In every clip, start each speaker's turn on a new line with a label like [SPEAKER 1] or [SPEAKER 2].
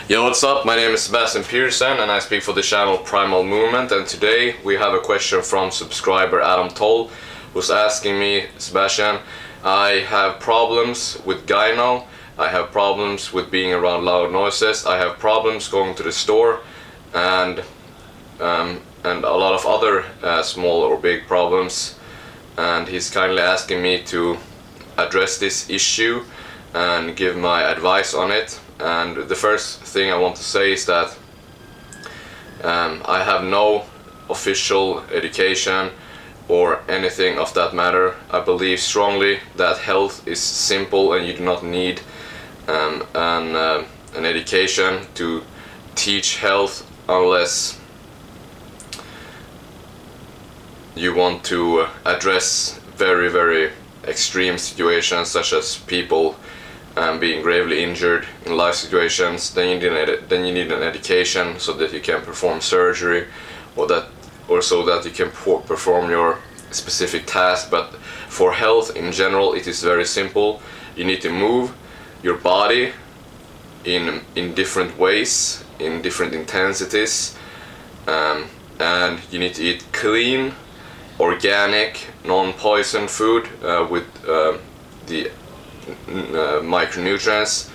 [SPEAKER 1] Yo, what's up? My name is Sebastian Pearson and I speak for the channel Primal Movement, and today we have a question from subscriber Adam Toll, who's asking me, Sebastian, I have problems with gyno, I have problems with being around loud noises, I have problems going to the store, and a lot of other small or big problems, and he's kindly asking me to address this issue and give my advice on it. And the first thing I want to say is that I have no official education or anything of that matter. I believe strongly that health is simple and you do not need an education to teach health unless you want to address very extreme situations, such as people being gravely injured in life situations. Then you need an education so that you can perform surgery, or so that you can perform your specific task. But for health in general, it is very simple. You need to move your body in different ways, in different intensities, and you need to eat clean, organic, non-poison food with the micronutrients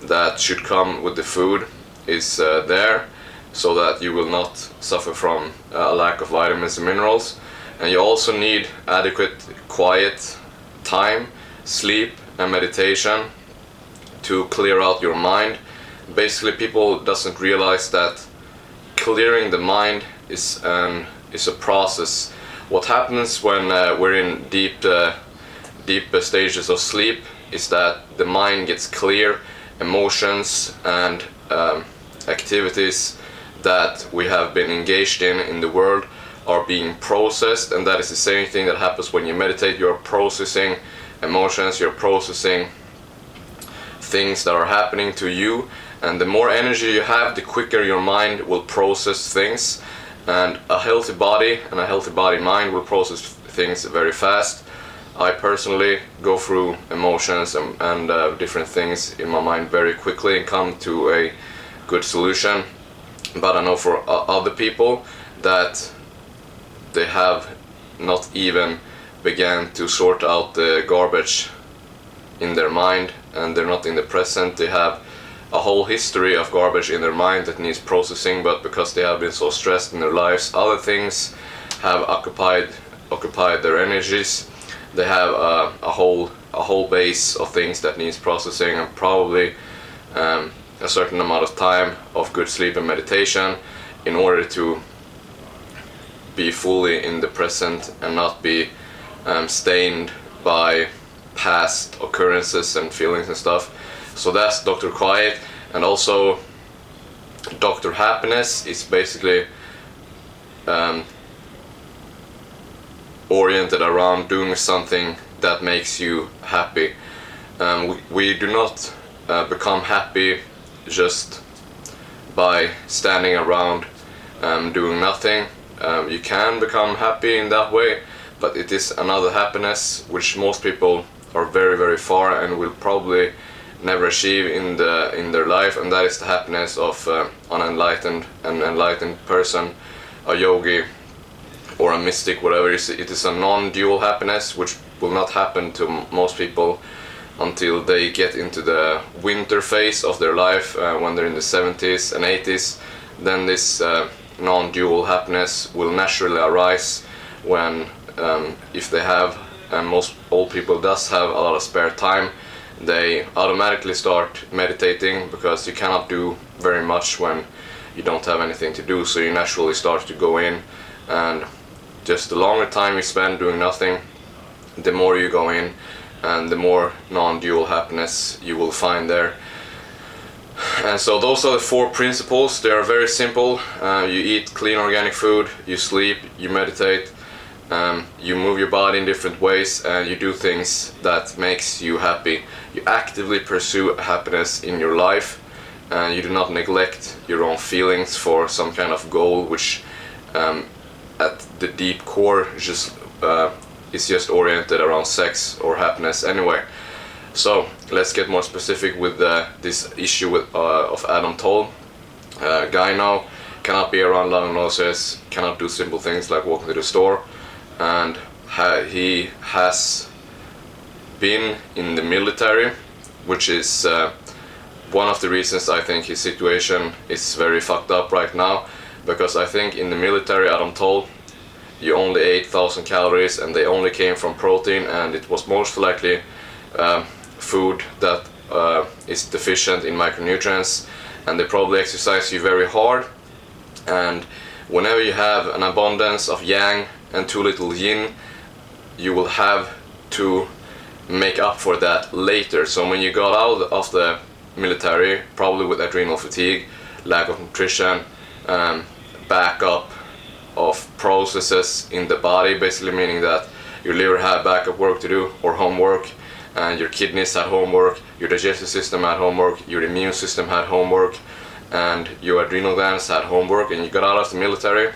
[SPEAKER 1] that should come with the food is there, so that you will not suffer from a lack of vitamins and minerals. And you also need adequate quiet time, sleep and meditation to clear out your mind. Basically, people doesn't realize that clearing the mind is a process. What happens when we're in deep stages of sleep is that the mind gets clear. Emotions and activities that we have been engaged in the world are being processed, and that is the same thing that happens when you meditate. You're processing emotions, you're processing things that are happening to you, and the more energy you have, the quicker your mind will process things. And a healthy body and a healthy body mind will process things very fast. I personally go through emotions and different things in my mind very quickly and come to a good solution. But I know for other people that they have not even began to sort out the garbage in their mind, and they're not in the present. They have a whole history of garbage in their mind that needs processing, but because they have been so stressed in their lives, other things have occupied their energies. They have a whole base of things that needs processing, and probably a certain amount of time of good sleep and meditation in order to be fully in the present and not be stained by past occurrences and feelings and stuff. So that's Dr. Quiet. And also Dr. Happiness is basically oriented around doing something that makes you happy. We do not become happy just by standing around doing nothing. You can become happy in that way, but it is another happiness which most people are very far and will probably never achieve in their life, and that is the happiness of an enlightened person, a yogi or a mystic, whatever. It is a non-dual happiness which will not happen to most people until they get into the winter phase of their life, when they're in the 70s and 80s. Then this non-dual happiness will naturally arise when, if they have, and most old people does have a lot of spare time, they automatically start meditating, because you cannot do very much when you don't have anything to do. So you naturally start to go in, and just the longer time you spend doing nothing, the more you go in, and the more non-dual happiness you will find there. And so those are the 4 principles. They are very simple. You eat clean organic food, you sleep, you meditate, you move your body in different ways, and you do things that makes you happy. You actively pursue happiness in your life, and you do not neglect your own feelings for some kind of goal which at the deep core is just oriented around sex or happiness anyway. So let's get more specific with this issue of Adam Toll. Guy now cannot be around long noses, cannot do simple things like walking to the store, and he has been in the military, which is one of the reasons I think his situation is very fucked up right now, because I think in the military, Adam Toll, you only ate 1,000 calories and they only came from protein, and it was most likely food that is deficient in micronutrients, and they probably exercise you very hard, and whenever you have an abundance of yang and too little yin, you will have to make up for that later. So when you got out of the military, probably with adrenal fatigue, lack of nutrition, backup of processes in the body, basically meaning that your liver had backup work to do or homework, and your kidneys had homework, your digestive system had homework, your immune system had homework, and your adrenal glands had homework, and you got out of the military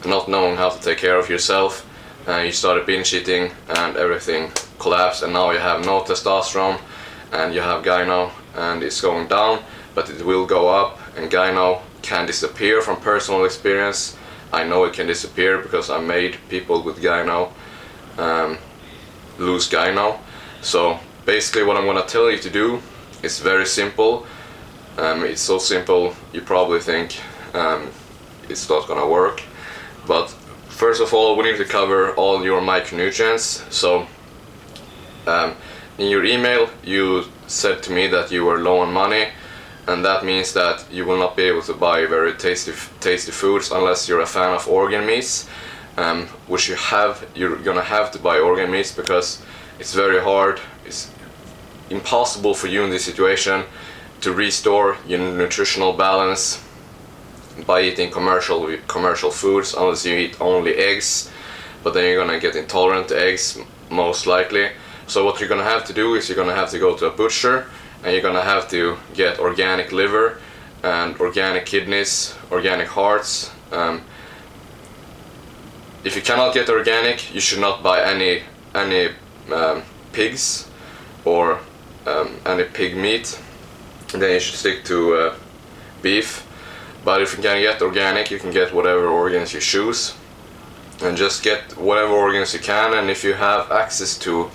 [SPEAKER 1] not knowing how to take care of yourself, and you started binge eating and everything collapsed, and now you have no testosterone and you have gyno, and it's going down, but it will go up, and gyno can disappear from personal experience. I know it can disappear because I made people with gyno lose gyno. So basically what I'm gonna tell you to do is very simple. It's so simple you probably think it's not gonna work, but first of all we need to cover all your micronutrients. So in your email you said to me that you were low on money, and that means that you will not be able to buy very tasty foods unless you're a fan of organ meats, which you're gonna have to buy organ meats because it's very hard, it's impossible for you in this situation to restore your nutritional balance by eating commercial foods unless you eat only eggs, but then you're gonna get intolerant to eggs most likely. So what you're gonna have to do is you're gonna have to go to a butcher, and you're gonna have to get organic liver and organic kidneys, organic hearts. If you cannot get organic, you should not buy any pigs or any pig meat. Then you should stick to beef. But if you can get organic, you can get whatever organs you choose, and just get whatever organs you can. And if you have access to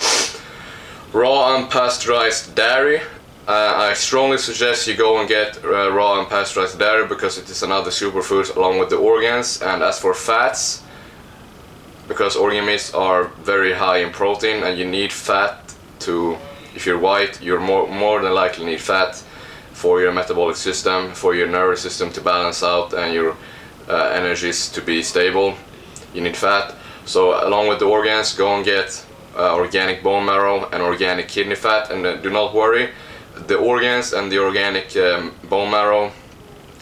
[SPEAKER 1] raw unpasteurized dairy, I strongly suggest you go and get raw unpasteurized dairy, because it is another superfood along with the organs. And as for fats, because organ meats are very high in protein, and you need fat to, if you're white, you're more than likely need fat for your metabolic system, for your nervous system to balance out, and your energies to be stable. You need fat. So along with the organs, go and get organic bone marrow and organic kidney fat, and do not worry, the organs and the organic bone marrow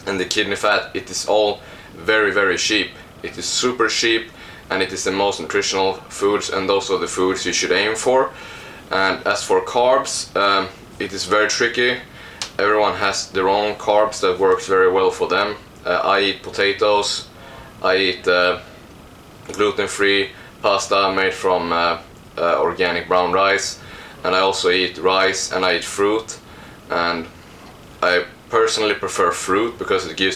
[SPEAKER 1] and the kidney fat, it is all very cheap. It is super cheap, and it is the most nutritional foods, and those are the foods you should aim for. And as for carbs, it is very tricky. Everyone has their own carbs that works very well for them. I eat potatoes, I eat gluten-free pasta made from organic brown rice, and I also eat rice, and I eat fruit, and I personally prefer fruit because it gives